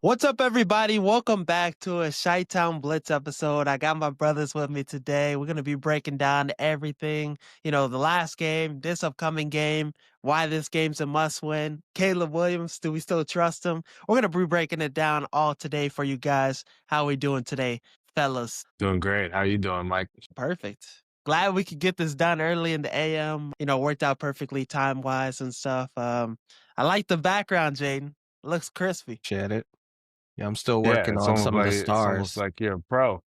What's up, everybody? Welcome back to a Chi-Town Blitz episode. I got my brothers with me today. We're going to be breaking down everything, the last game, this upcoming game, why this game's a must win. Caleb Williams, do we still trust him? We're going to be breaking it down all today for you guys. How we doing today, fellas? Doing great. How you doing, Mike? Perfect. Glad we could get this done early in the AM. Worked out perfectly time-wise and stuff. I like the background, Jaden. Looks crispy. Appreciate it. Yeah, I'm still Yeah, working it's on almost some of like the it's almost stars. like you're a pro.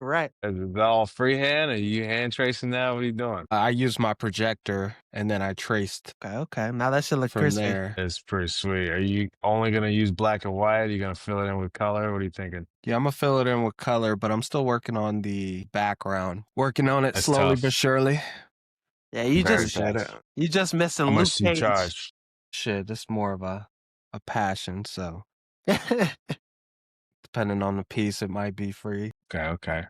Right. Is it all freehand? Are you hand tracing now? What are you doing? I used my projector and then I traced Okay. Now that should look from crispy. there. It's pretty sweet. Are you only gonna use black and white? Are you gonna fill it in with color? What are you thinking? Yeah, I'm gonna fill it in with color, but I'm still working on the background. Working on it That's slowly tough. but surely. Yeah, you Very just Appreciate tough. it. you just missing How Luke much do you Cage. charge? Shit, this is more of a passion, so depending on the piece, it might be free. Okay.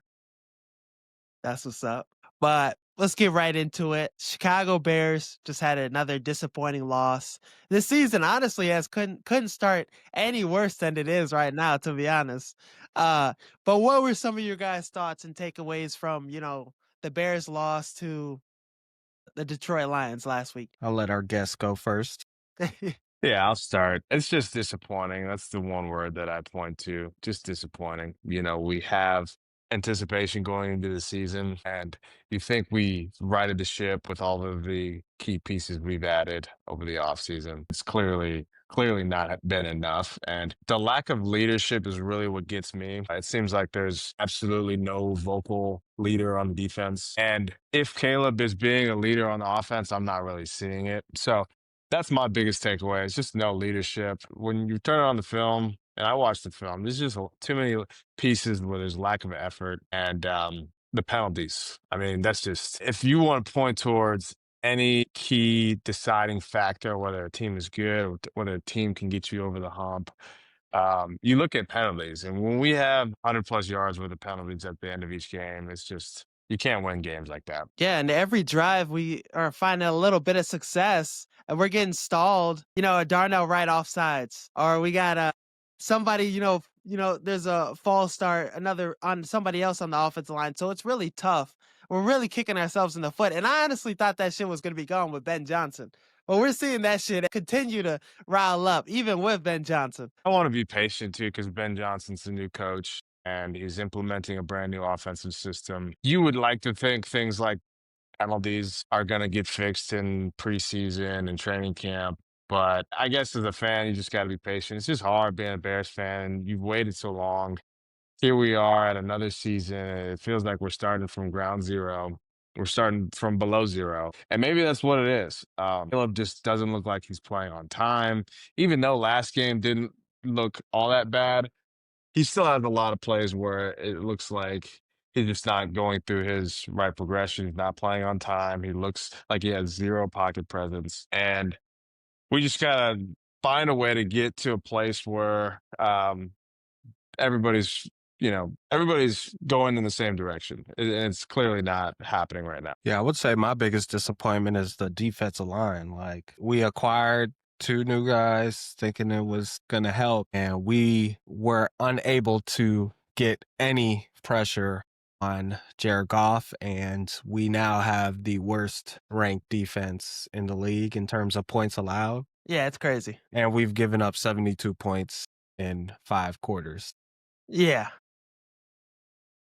That's what's up. But let's get right into it. Chicago Bears just had another disappointing loss. This season, honestly, has couldn't start any worse than it is right now, to be honest. But what were some of your guys' thoughts and takeaways from, the Bears loss to the Detroit Lions last week? I'll let our guest go first. Yeah, I'll start. It's just disappointing. That's the one word that I point to. Just disappointing. We have anticipation going into the season, and you think we righted the ship with all of the key pieces we've added over the offseason. It's clearly not been enough. And the lack of leadership is really what gets me. It seems like there's absolutely no vocal leader on the defense. And if Caleb is being a leader on the offense, I'm not really seeing it. So that's my biggest takeaway. It's just no leadership. When you turn on the film, and I watched the film, there's just too many pieces where there's lack of effort and the penalties. I mean, that's just, if you want to point towards any key deciding factor, whether a team is good or whether a team can get you over the hump, you look at penalties. And when we have 100 plus yards worth of penalties at the end of each game, it's just, you can't win games like that. Yeah, and every drive we are finding a little bit of success, and we're getting stalled. A Darnell Wright offsides, or we got somebody. There's a false start, another on somebody else on the offensive line. So it's really tough. We're really kicking ourselves in the foot. And I honestly thought that shit was gonna be gone with Ben Johnson, but we're seeing that shit continue to rile up, even with Ben Johnson. I want to be patient too, because Ben Johnson's the new coach and he's implementing a brand new offensive system. You would like to think things like penalties are going to get fixed in preseason and training camp. But I guess as a fan, you just got to be patient. It's just hard being a Bears fan. You've waited so long. Here we are at another season. It feels like we're starting from ground zero. We're starting from below zero. And maybe that's what it is. Caleb just doesn't look like he's playing on time. Even though last game didn't look all that bad, he still has a lot of plays where it looks like he's just not going through his right progression. He's not playing on time. He looks like he has zero pocket presence. And we just got to find a way to get to a place where everybody's everybody's going in the same direction. It's clearly not happening right now. Yeah, I would say my biggest disappointment is the defensive line. Like, we acquired two new guys thinking it was going to help, and we were unable to get any pressure on Jared Goff, and we now have the worst ranked defense in the league in terms of points allowed. Yeah, it's crazy. And we've given up 72 points in 5 quarters. Yeah.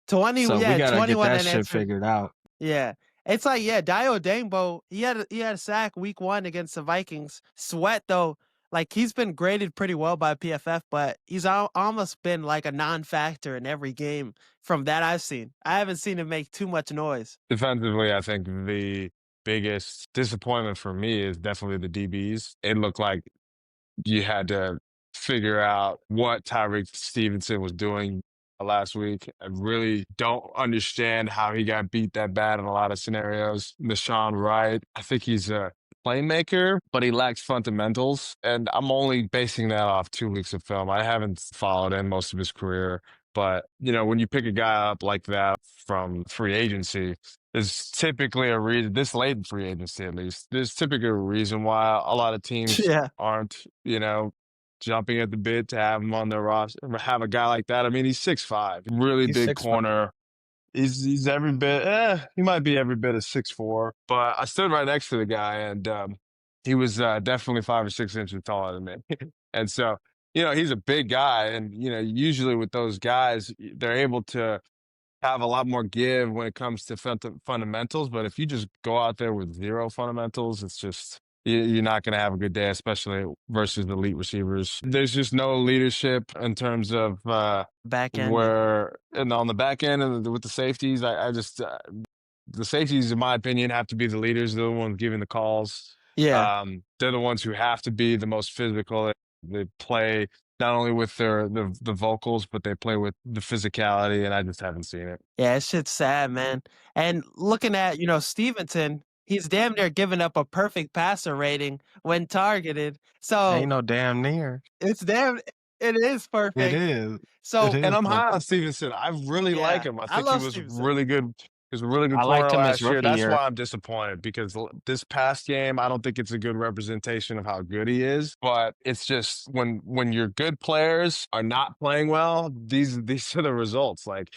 20, So yeah, we got to get 21 that and shit figured out. Yeah. It's like, yeah, Dio Dangbo, he had a sack week 1 against the Vikings. Sweat, though, like, he's been graded pretty well by PFF, but he's almost been like a non-factor in every game from that I've seen. I haven't seen him make too much noise. Defensively, I think the biggest disappointment for me is definitely the DBs. It looked like you had to figure out what Tyreek Stevenson was doing last week. I really don't understand how he got beat that bad in a lot of scenarios. Deshaun Wright, I think he's a playmaker, but he lacks fundamentals. And I'm only basing that off 2 weeks of film. I haven't followed him most of his career. But, when you pick a guy up like that from free agency, there's typically a reason, this late in free agency at least, there's typically a reason why a lot of teams Yeah. aren't, jumping at the bit to have him on their roster, have a guy like that. I mean, he's 6'5", really He's big 6'5". corner. He's every bit, he might be every bit of 6'4", but I stood right next to the guy, and he was definitely 5 or 6 inches taller than me. And so, he's a big guy, and usually with those guys, they're able to have a lot more give when it comes to fundamentals. But if you just go out there with zero fundamentals, it's just you're not going to have a good day, especially versus elite receivers. There's just no leadership in terms of Back end. where, and on the back end and with the safeties. I just the safeties, in my opinion, have to be the leaders. They're the ones giving the calls. Yeah. They're the ones who have to be the most physical. They play not only with the vocals, but they play with the physicality, and I just haven't seen it. Yeah, it's shit's sad, man. And looking at, Stevenson, he's damn near giving up a perfect passer rating when targeted. Ain't So no damn near. it's damn it is It perfect. is. It So And is I'm high on perfect. Stevenson. I really like yeah, him. I I think he love was Stevenson. really good. He was a really good I corner liked him his last year. rookie That's year. why I'm disappointed, because this past game, I don't think it's a good representation of how good he is. But it's just when your good players are not playing well, these are the results. Like,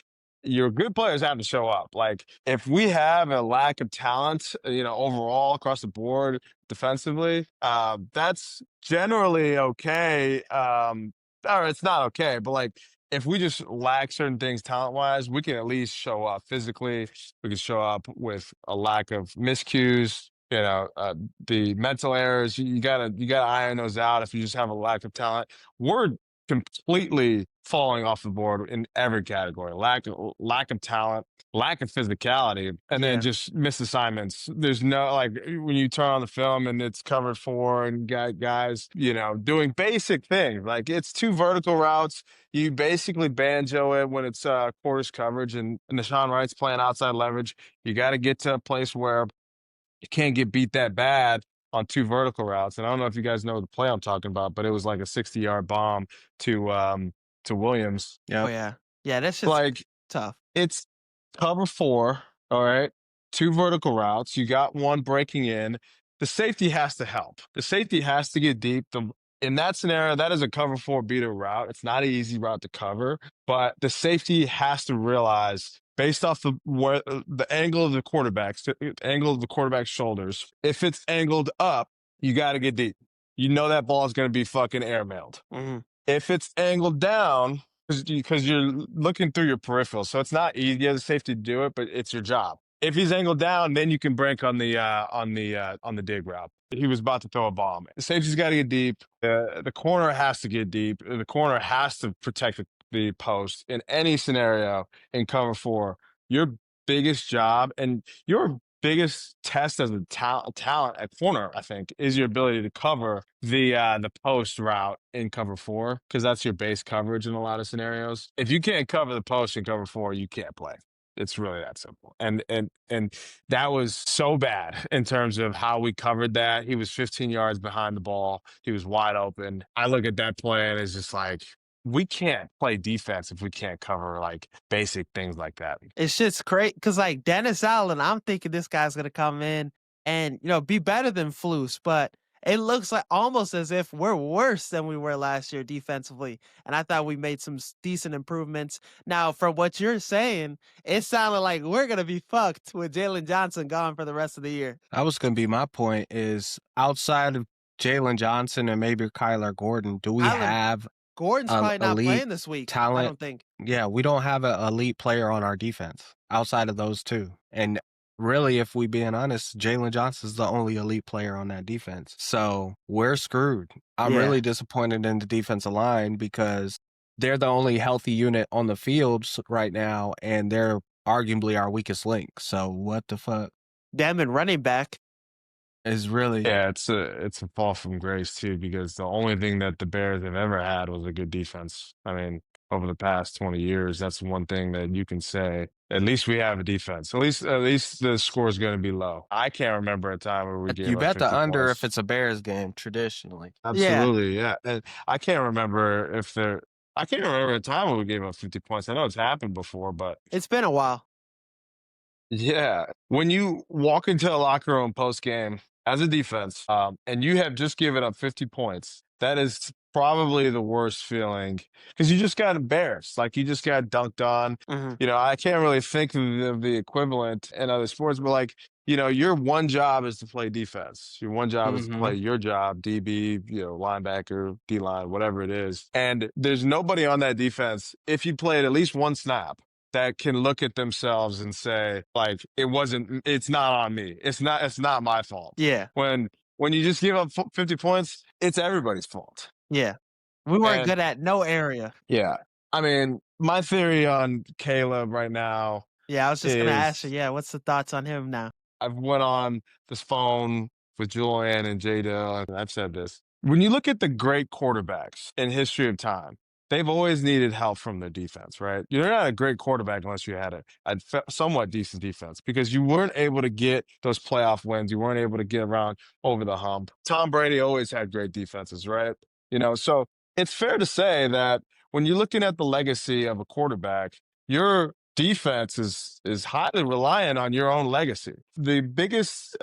your good players have to show up. Like, if we have a lack of talent, overall across the board defensively, that's generally okay. Or it's not okay, but like, if we just lack certain things talent wise, we can at least show up physically. We can show up with a lack of miscues. The mental errors. You gotta iron those out. If you just have a lack of talent, we're completely falling off the board in every category. Lack of talent, lack of physicality, and then Yeah. just missed assignments. There's no, like, when you turn on the film and it's covered for, and guys, doing basic things. Like, it's two vertical routes. You basically banjo it when it's quarters coverage, and Nashawn Wright's playing outside leverage. You got to get to a place where you can't get beat that bad on two vertical routes. And I don't know if you guys know the play I'm talking about, but it was like a 60-yard bomb to Williams. Oh Yep. yeah. Yeah, that's just Like, tough. it's cover four, all right? Two vertical routes. You got one breaking in. The safety has to help. The safety has to get deep. In that scenario, that is a cover four beater route. It's not an easy route to cover, but the safety has to realize, based off the angle of the quarterback's shoulders, if it's angled up, you got to get deep. You know that ball is going to be fucking airmailed. Mhm. If it's angled down, because you're looking through your peripheral, so it's not easy as a safety to do it, but it's your job. If he's angled down, then you can break on the dig route. He was about to throw a bomb. The safety's got to get deep. The corner has to get deep. The corner has to protect the post in any scenario in cover four. Your biggest job and your biggest test as a talent at corner, I think, is your ability to cover the post route in cover four, because that's your base coverage in a lot of scenarios. If you can't cover the post in cover four, you can't play. It's really that simple. And that was so bad in terms of how we covered that. He was 15 yards behind the ball. He was wide open. I look at that play and it's just like, we can't play defense if we can't cover like basic things like that. It's just crazy because, like, Dennis Allen, I'm thinking this guy's gonna come in and be better than Flus, but it looks like almost as if we're worse than we were last year defensively. And I thought we made some decent improvements. Now, from what you're saying, it sounded like we're gonna be fucked with Jalen Johnson gone for the rest of the year. That was going to be my point, is outside of Jalen Johnson and maybe Kyler Gordon, do we Kyler have Gordon's a probably not elite playing this week. I talent? don't think. Yeah, we don't have an elite player on our defense outside of those two. And really, if we being honest, Jalen Johnson's the only elite player on that defense. So we're screwed. I'm Yeah. really disappointed in the defensive line because they're the only healthy unit on the fields right now, and they're arguably our weakest link. So what the fuck Them and running back. is really Yeah, it's a fall from grace too, because the only thing that the Bears have ever had was a good defense. I mean, over the past 20 years, that's one thing that you can say. At least we have a defense. At least the score is going to be low. I can't remember a time where we gave you up bet the 50 under if points. it's a Bears game traditionally. Yeah. Absolutely, yeah. And I can't remember I can't remember a time when we gave up 50 points. I know it's happened before, but It's been a while. yeah, when you walk into a locker room post game as a defense, and you have just given up 50 points, that is probably the worst feeling because you just got embarrassed. Like you just got dunked on. Mhm. I can't really think of the equivalent in other sports, but like, your one job is to play defense. Your one job is to Mm-hmm. play your job, DB, linebacker, D line, whatever it is. And there's nobody on that defense, if you played at least one snap, that can look at themselves and say, like, it's not on me. It's not my fault. Yeah, When you just give up 50 points, it's everybody's fault. yeah. We weren't And good at no area. yeah, I mean, my theory on Caleb right now Yeah, I was just gonna ask you, is yeah, what's the thoughts on him now? I've went on this phone with Julian and Jada, and I've said this. When you look at the great quarterbacks in history of time, they've always needed help from their defense, right? You're not a great quarterback unless you had a somewhat decent defense because you weren't able to get those playoff wins. You weren't able to get around over the hump. Tom Brady always had great defenses, right? So it's fair to say that when you're looking at the legacy of a quarterback, your defense is highly reliant on your own legacy. The biggest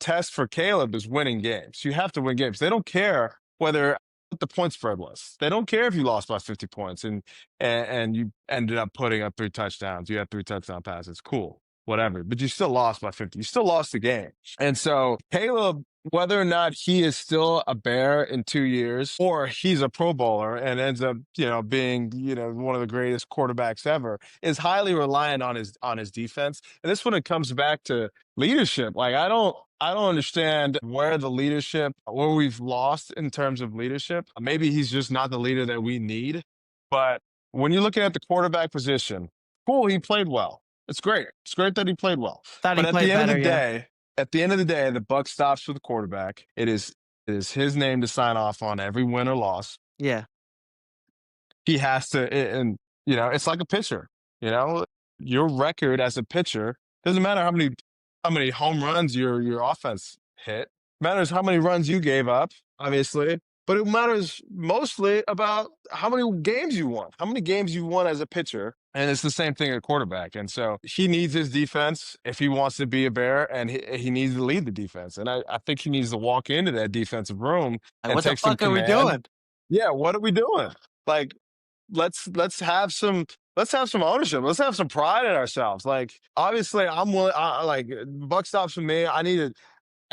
test for Caleb is winning games. You have to win games. They don't care whether what the point spread was. They don't care if you lost by 50 points and you ended up putting up 3 touchdowns. You had 3 touchdown passes. Cool. Whatever. But you still lost by 50. You still lost the game. And so Caleb, whether or not he is still a Bear in 2 years or he's a Pro Bowler and ends up, being, one of the greatest quarterbacks ever, is highly reliant on his defense. And this when it comes back to leadership. Like I don't understand where we've lost in terms of leadership. Maybe he's just not the leader that we need. But when you're looking at the quarterback position, cool, he played well. It's great. It's great that he played well. Thought But he played better, yeah. at the end of the day, the buck stops with the quarterback. It is his name to sign off on every win or loss. Yeah. He has to, and it's like a pitcher. Your record as a pitcher doesn't matter how many home runs your offense hit. It matters how many runs you gave up, obviously, but it matters mostly about how many games you won. How many games you won as a pitcher, and it's the same thing at quarterback. And so he needs his defense if he wants to be a Bear, and he needs to lead the defense. And I think he needs to walk into that defensive room Like, and what the take some fuck are we command. doing? Yeah, what are we doing? Like, let's have some ownership. Let's have some pride in ourselves. Like, obviously, I'm willing. Like, buck stops with me. I need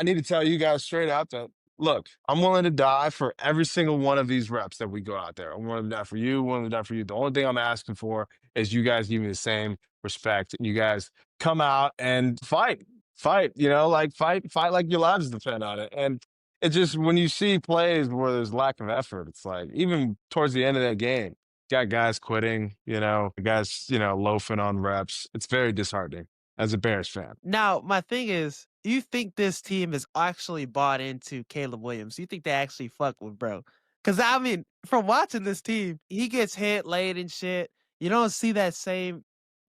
to tell you guys straight up that look, I'm willing to die for every single one of these reps that we go out there. I'm willing to die for you. Willing to die for you. The only thing I'm asking for is you guys give me the same respect. And you guys come out and fight. Like fight like your lives depend on it. And it just when you see plays where there's lack of effort, it's like even towards the end of that game, got guys quitting. Guys loafing on reps. It's very disheartening as a Bears fan. Now, my thing is, you think this team is actually bought into Caleb Williams? You think they actually fuck with bro? Because, I mean, from watching this team, he gets hit late and shit. You don't see that same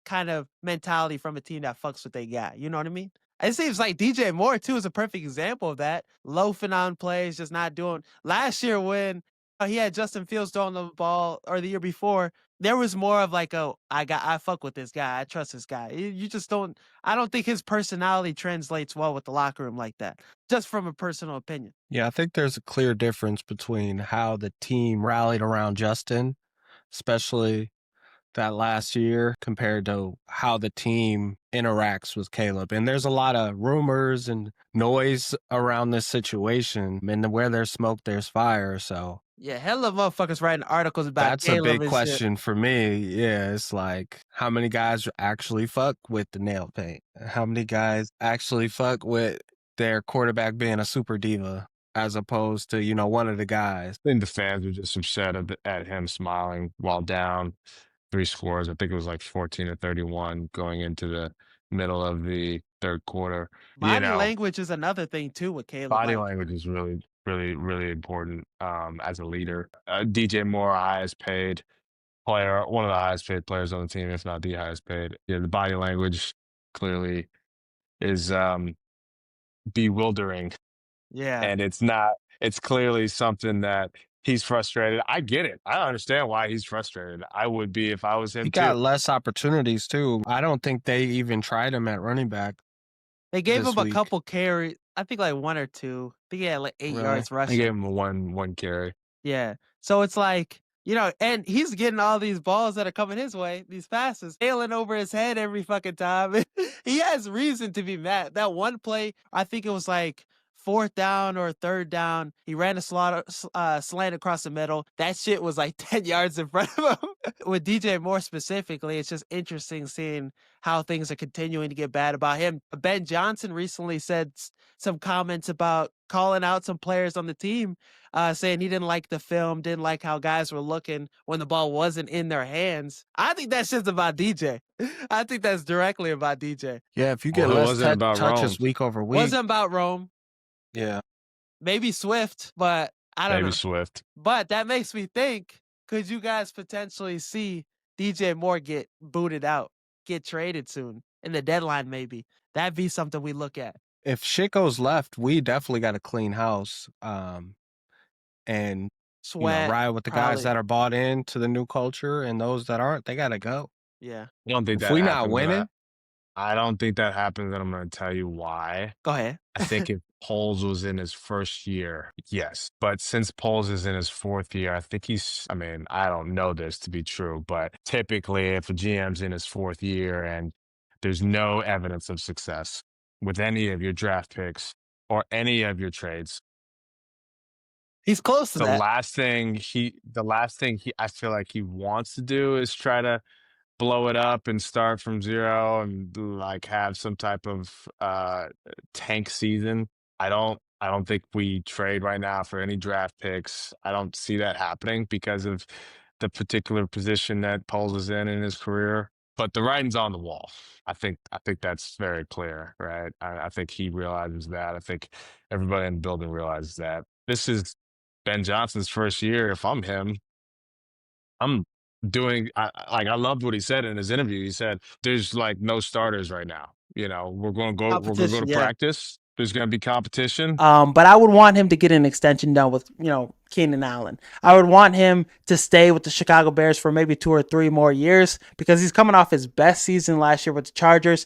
kind of mentality from a team that fucks with they guy. You know what I mean? It seems like DJ Moore, too, is a perfect example of that. Loafing on plays, just not doing. Last year, when he had Justin Fields throwing the ball, or the year before, there was more of like, oh, I fuck with this guy. I trust this guy. You just don't. I don't think his personality translates well with the locker room like that. Just from a personal opinion. Yeah, I think there's a clear difference between how the team rallied around Justin, especially that last year, compared to how the team interacts with Caleb. And there's a lot of rumors and noise around this situation. And where there's smoke, there's fire. So Yeah, hella motherfuckers writing articles about that's a Caleb big and shit. question for me. Yeah, it's like how many guys actually fuck with the nail paint? How many guys actually fuck with their quarterback being a super diva as opposed to, one of the guys? I think the fans were just upset at him smiling while down 3 scores. I think it was like 14-31 going into the middle of the third quarter. Body language is another thing too with Caleb. Body Like, language is really, really, really important as a leader. DJ Moore, highest paid player, one of the highest paid players on the team, if not the highest paid. Yeah, the body language clearly is bewildering, yeah. and it's clearly something that he's frustrated. I get it. I understand why he's frustrated. I would be if I was him He too. got less opportunities too. I don't think they even tried him at running back. They gave this him a week. couple carries. I think like 1 or 2. I think he had like 8 Really? yards I rushing. gave him one carry. Yeah. So it's like, and he's getting all these balls that are coming his way, these passes, sailing over his head every fucking time. He has reason to be mad. That one play, I think it was like fourth down or third down. He ran a slant across the middle. That shit was like 10 yards in front of him. With DJ more specifically, it's just interesting seeing how things are continuing to get bad about him. Ben Johnson recently said some comments about calling out some players on the team, saying he didn't like the film, didn't like how guys were looking when the ball wasn't in their hands. I think that's just about DJ. I think that's directly about DJ. Yeah, if you get Well, it less wasn't about Rome. touches week over week, Wasn't about Rome, yeah. maybe Swift, but I don't Maybe know. Swift. But that makes me think, could you guys potentially see DJ Moore get booted out, get traded soon in the deadline maybe? That'd be something we look at. If shit goes left, we definitely got to clean house. And Sweat, ride with the guys probably. that are bought into the new culture, and those that aren't, they gotta go. Yeah. I don't think If that we not happens, and winning, I don't think that happens, and I'm gonna tell you why. Go ahead. I think if Poles was in his first year, yes. But since Poles is in his fourth year, I think I mean, I don't know this to be true, but typically if a GM's in his fourth year and there's no evidence of success with any of your draft picks or any of your trades, He's close to that. the last thing I feel like he wants to do is try to blow it up and start from zero and like have some type of tank season. I don't think we trade right now for any draft picks. I don't see that happening because of the particular position that Poles is in his career. But the writing's on the wall. I think that's very clear, right? I think he realizes that. I think everybody in the building realizes that. This is Ben Johnson's first year. If I'm him, I'm I loved what he said in his interview. He said, "There's like no starters right now. We're gonna go Competition, to yeah. practice. There's gonna be competition." But I would want him to get an extension done with, Keenan Allen. I would want him to stay with the Chicago Bears for maybe 2 or 3 more years because he's coming off his best season last year with the Chargers.